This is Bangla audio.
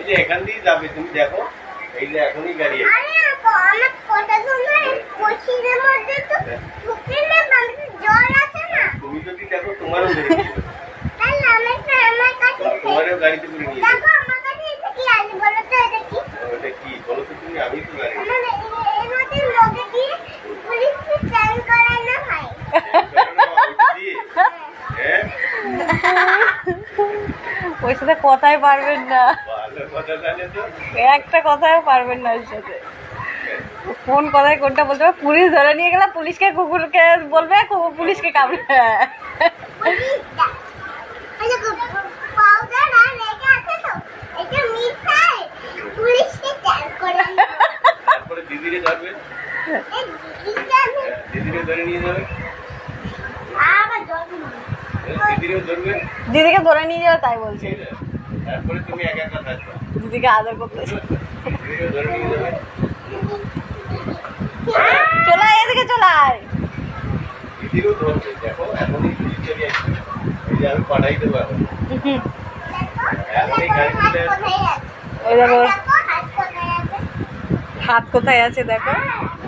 যে এখান দিয়ে যাবে, তুমি দেখো এই যে এখনই গাড়ি আরে আমার কথা শুনো, কোচিনের মধ্যে তো ঢুকলে মানে জল আছে না। তুমি যদি দেখো তোমারও ধরে নিয়ে যাবে। তাহলে আমার কাছে তোমারও গাড়িতে করে নিয়ে যাবে। দেখো আমার কাছে এটা কি আছে বলো তো, এটা কি? ওটা কি বলো তো তুমি? আমি তো গাড়ি আমার এর মধ্যে লোকে দিয়ে পুলিশকে চান করায় না ভাই। হ্যাঁ ওর সাথে কথাই পারবেন না, ভালো কথা জানে তো। একটা কথাও পারবেন না ওর সাথে। কোন কথায় কোনটা বলতে হবে? পুলিশ ধরে নিয়ে গেলে পুলিশকে কুকুরকে বলবে, কুকুর পুলিশকে কামড়ে। পুলিশটা আরে পাউডার আর লেগে আছে তো, এটা মিঠাই পুলিশকে চান করে। তারপরে দিদিরে ধরবে, এই দিদিটা আমি দিদিরে ধরে নিয়ে যাবে, আবার জল দিদিরেও ধরবে। দিদিকে ধরে নিয়ে যাবে তাই বলছে। ঠিক আছে? তারপরে তুমি একা একা থাকবে, দিদিকে আদর করতে। দিদিরেও ধরে নিয়ে যাবে। চলে আয়, এদিকে চলে আয়। দিদিরও ধরবে, দেখো এখনই পুলিশ চলে আসবে, এই যে আমি পাঠাই দেবো এখন। এখনই গাড়ি চলে আসবে। কোথায় আছে? ওই দেখো দেখো হাত কোথায় আছে? হাত কোথায় আছে দেখো। হ্যাঁ।